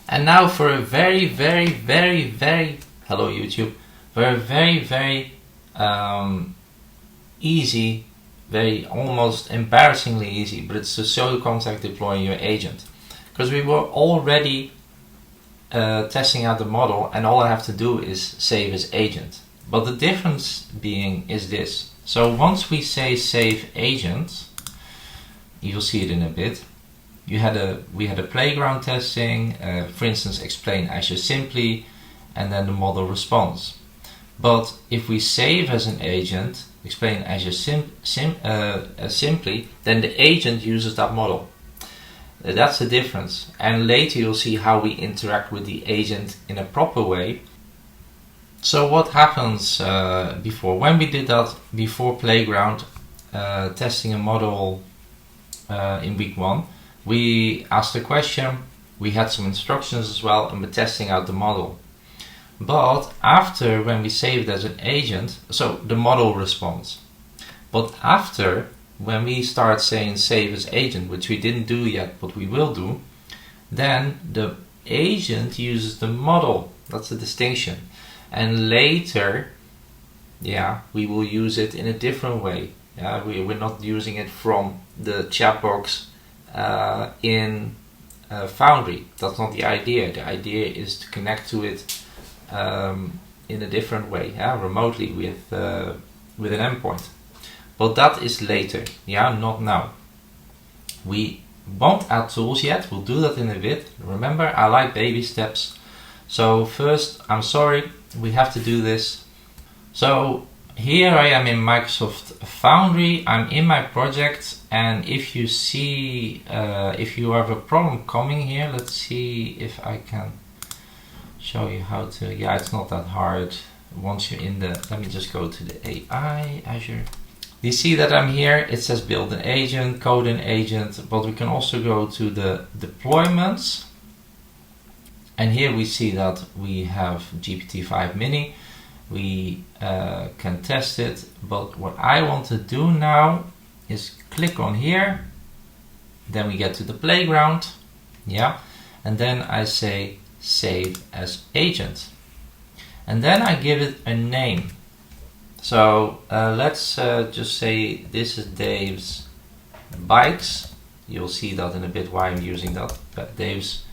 And now for a very hello YouTube, for a very easy, very almost embarrassingly easy, but it's to show you contact deploying your agent. Because we were already testing out the model, and all I have to do is save as agent. But the difference being is this. So once we say save agent, you'll see it in a bit. We had a playground testing, for instance, explain Azure simply, and then the model response. But if we save as an agent, explain Azure simply, then the agent uses that model. That's the difference. And later you'll see how we interact with the agent in a proper way. So what happens before? When we did that before playground, testing a model in week 1, we asked a question, we had some instructions as well, and we're testing out the model. But after, when we saved as an agent, so the model responds. But after, when we start saying save as agent, which we didn't do yet, but we will do, then the agent uses the model. That's the distinction. And later, we will use it in a different way. We're not using it from the chat box in Foundry. That's not the idea. The idea is to connect to it in a different way, remotely with an endpoint. But that is later, not now. We won't add tools yet. We'll do that in a bit. Remember, I like baby steps. So first, I'm sorry, we have to do this. So here I am in Microsoft Foundry. I'm in my project, and if you see, if you have a problem coming here, let's see if I can show you how to. It's not that hard once you're in the. Let me just go to the AI Azure. You see that I'm here. It says build an agent, code an agent, but we can also go to the deployments. And here we see that we have GPT-5 Mini. We can test it, but what I want to do now is click on here. Then we get to the playground, and then I say save as agent. And then I give it a name. So let's just say this is Dave's bikes. You'll see that in a bit why I'm using that, but Dave's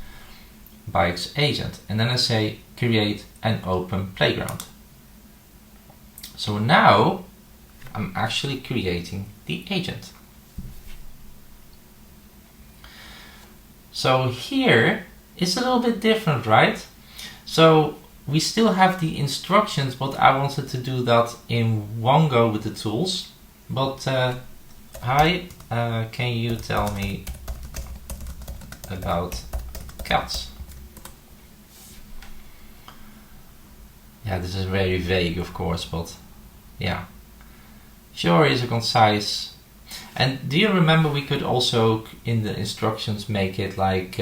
bikes agent. And then I say create an open playground. So now I'm actually creating the agent. So here it's a little bit different, right? So we still have the instructions, but I wanted to do that in one go with the tools. But hi, can you tell me about cats? This is very vague, of course, but sure is a concise. And do you remember we could also in the instructions make it like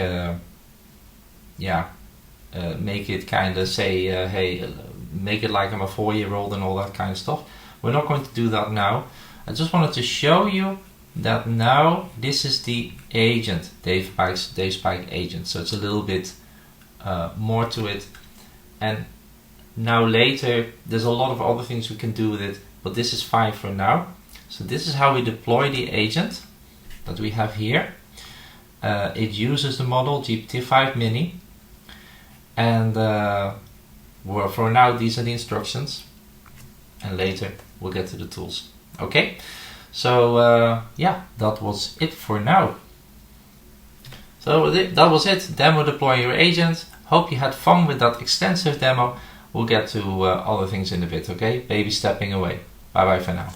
make it kind of say hey, make it like I'm a 4-year-old and all that kind of stuff. We're not going to do that now. I just wanted to show you that now this is the agent, Dave's bike agent. So it's a little bit more to it. And now later there's a lot of other things we can do with it, but this is fine for now. So this is how we deploy the agent that we have here. It uses the model GPT-5 Mini, and for now these are the instructions, and later we'll get to the tools. Okay, so that was it for now. So that was it, demo deploying your agent. Hope you had fun with that extensive demo. We'll get to other things in a bit, okay? Baby stepping away. Bye bye for now.